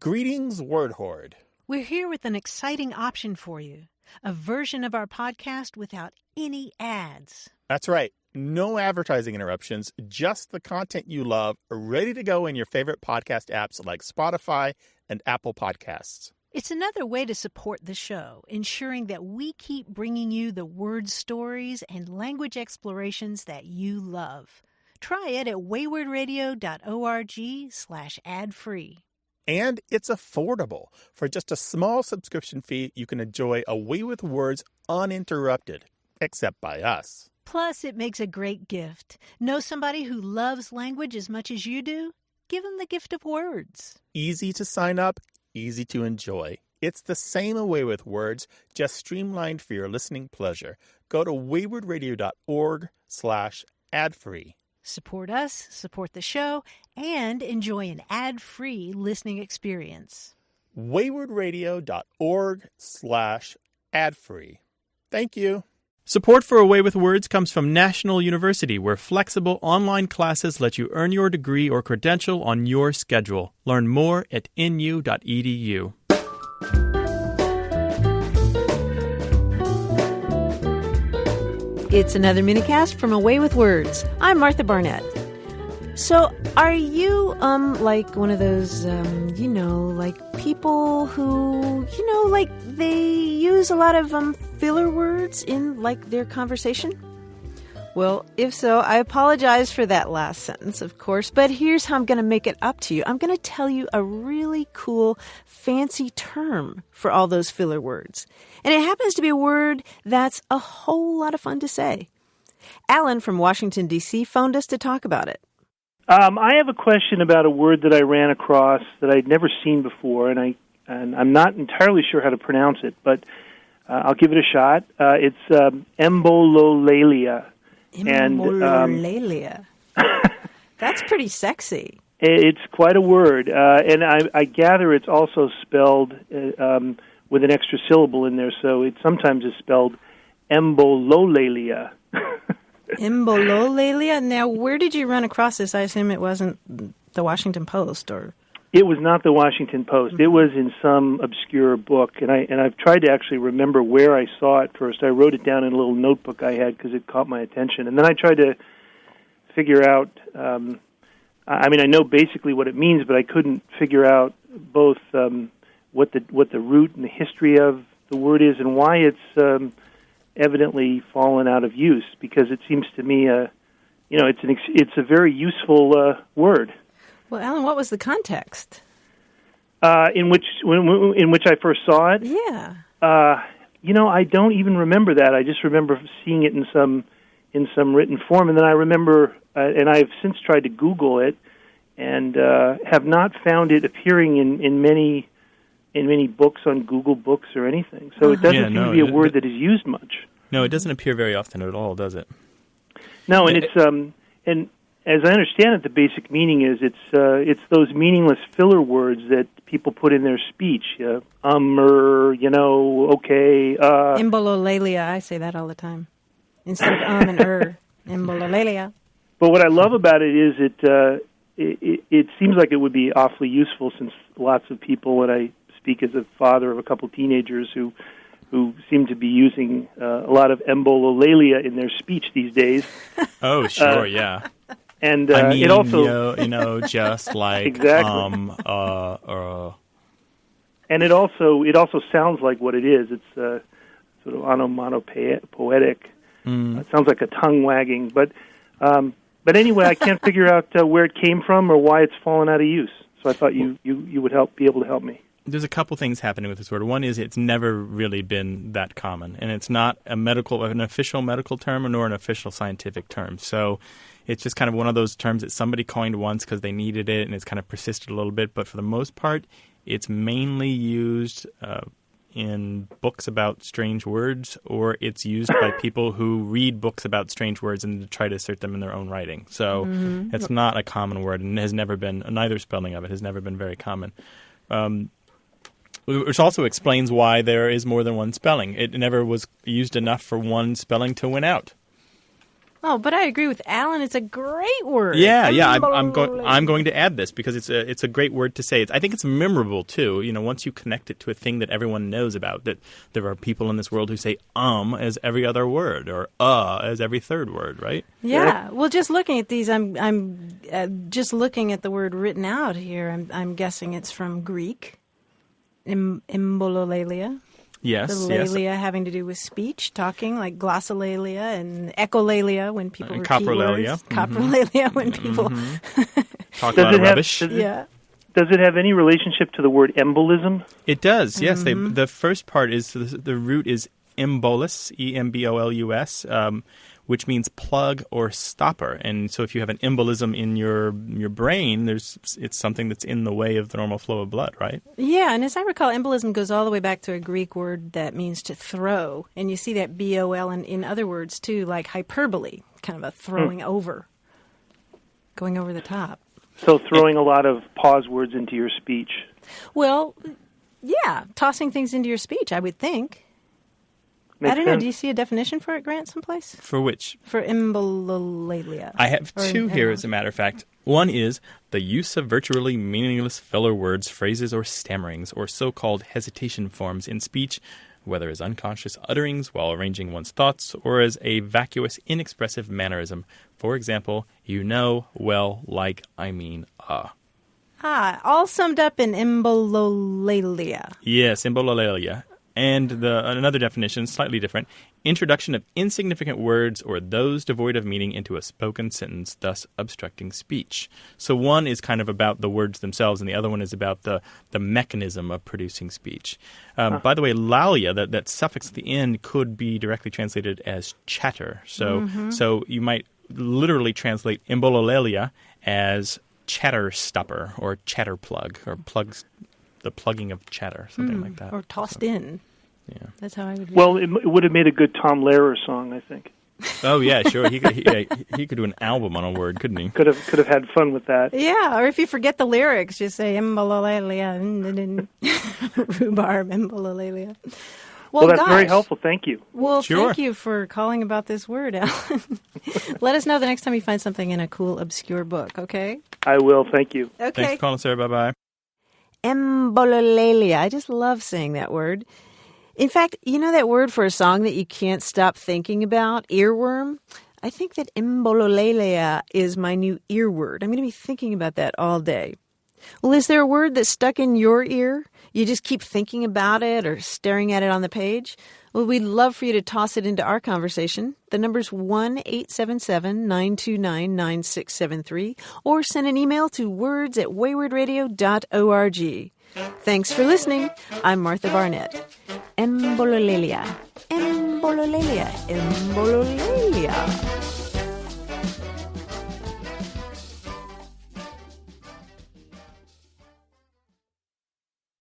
Greetings, Word Horde. We're here with an exciting option for you. A version of our podcast without any ads. That's right. No advertising interruptions, just the content you love, ready to go in your favorite podcast apps like Spotify and Apple Podcasts. It's another way to support the show, ensuring that we keep bringing you the word stories and language explorations that you love. Try it at waywordradio.org/ad-free. And it's affordable. For just a small subscription fee, you can enjoy A Way with Words uninterrupted, except by us. Plus, it makes a great gift. Know somebody who loves language as much as you do? Give them the gift of words. Easy to sign up, easy to enjoy. It's the same A Way with Words, just streamlined for your listening pleasure. Go to waywordradio.org/ad-free. Support us, support the show, and enjoy an ad-free listening experience. waywordradio.org/ad-free. Thank you. Support for A Way with Words comes from National University, where flexible online classes let you earn your degree or credential on your schedule. Learn more at nu.edu. It's another minicast from A Way with Words. I'm Martha Barnett. So, are you, like one of those, like people who, like they use a lot of, filler words in, like, their conversation? Well, if so, I apologize for that last sentence, of course, but here's how I'm going to make it up to you. I'm going to tell you a really cool, fancy term for all those filler words. And it happens to be a word that's a whole lot of fun to say. Alan from Washington, D.C. phoned us to talk about it. I have a question about a word that I ran across that I'd never seen before, and I'm not entirely sure how to pronounce it, but I'll give it a shot. It's Embololalia. Embololalia. That's pretty sexy. It's quite a word, and I gather it's also spelled with an extra syllable in there, so it sometimes is spelled Embololalia. Embololalia? Now, where did you run across this? I assume it wasn't the Washington Post, or... It was not the Washington Post. It was in some obscure book, and I've tried to actually remember where I saw it first. I wrote it down in a little notebook I had because it caught my attention, and then I tried to figure out. I know basically what it means, but I couldn't figure out both what the root and the history of the word is, and why it's evidently fallen out of use. Because it seems to me, it's a very useful word. Well, Alan, what was the context? In which I first saw it? Yeah. I don't even remember that. I just remember seeing it in some written form, and then I remember, and I've since tried to Google it, and have not found it appearing in many books on Google Books or anything. So it doesn't seem to be a word that is used much. No, it doesn't appear very often at all, does it? No, and it's and. As I understand it, the basic meaning is it's those meaningless filler words that people put in their speech. Okay. Embololalia, I say that all the time. Instead of and Embololalia. But what I love about it is it seems like it would be awfully useful, since lots of people, and I speak as a father of a couple teenagers who seem to be using a lot of Embololalia in their speech these days. Oh, sure, yeah. And it also, just like exactly. And it also sounds like what it is. It's sort of onomatopoetic. It sounds like a tongue wagging. But anyway, I can't figure out where it came from or why it's fallen out of use. So I thought you would be able to help me. There's a couple things happening with this word. One is it's never really been that common, and it's not an official medical term nor an official scientific term. So it's just kind of one of those terms that somebody coined once because they needed it, and it's kind of persisted a little bit. But for the most part, it's mainly used in books about strange words, or it's used by people who read books about strange words and try to assert them in their own writing. So it's not a common word, and has never been, neither spelling of it has never been very common. Which also explains why there is more than one spelling. It never was used enough for one spelling to win out. Oh, but I agree with Alan. It's a great word. Yeah. I'm going to add this because it's a great word to say. I think it's memorable too. Once you connect it to a thing that everyone knows about, that there are people in this world who say as every other word or as every third word, right? Yeah. Well, just looking at these, I'm just looking at the word written out here. I'm guessing it's from Greek. Embololalia. Yes, the lalia having to do with speech, talking, like glossolalia and echolalia when people repeat coprolalia. words. Coprolalia when people talk a lot of rubbish. Does it have any relationship to the word embolism? It does, yes. The first part is, the root is embolus, E-M-B-O-L-U-S, which means plug or stopper. And so if you have an embolism in your brain, it's something that's in the way of the normal flow of blood, right? Yeah, and as I recall, embolism goes all the way back to a Greek word that means to throw. And you see that B-O-L in other words, too, like hyperbole, kind of a throwing over, going over the top. So throwing a lot of pause words into your speech. Well, yeah, tossing things into your speech, I would think. Makes I don't know. sense. Do you see a definition for it, Grant, someplace? For which? For embololalia. I have two here, as a matter of fact. One is the use of virtually meaningless filler words, phrases, or stammerings, or so-called hesitation forms in speech, whether as unconscious utterings while arranging one's thoughts, or as a vacuous, inexpressive mannerism. For example, well, like, I mean, all summed up in embololalia. Yes, embololalia. And another definition, slightly different, introduction of insignificant words or those devoid of meaning into a spoken sentence, thus obstructing speech. So one is kind of about the words themselves, and the other one is about the mechanism of producing speech. By the way, lalia, that suffix at the end, could be directly translated as chatter. So you might literally translate embololalia as chatter stopper or chatter plug or plugs. The plugging of chatter, something like that. Or tossed in. Yeah. That's how I would read Well, it would have made a good Tom Lehrer song, I think. Oh, yeah, sure. He could do an album on a word, couldn't he? Could have had fun with that. Yeah, or if you forget the lyrics, just say embololalia, rhubarb, embololalia. Well, that's gosh. very helpful. Thank you. Well, Sure. Thank you for calling about this word, Alan. Let us know the next time you find something in a cool, obscure book, okay? I will. Thank you. Okay. Thanks for calling, Sarah. Bye-bye. Embololalia. I just love saying that word. In fact, you know that word for a song that you can't stop thinking about? Earworm? I think that embololalia is my new ear word. I'm going to be thinking about that all day. Well, is there a word that's stuck in your ear? You just keep thinking about it or staring at it on the page? Well, we'd love for you to toss it into our conversation. The number's 1-877-929-9673 or send an email to words@waywordradio.org. Thanks for listening. I'm Martha Barnett. Embololalia. Embololalia. Embololalia.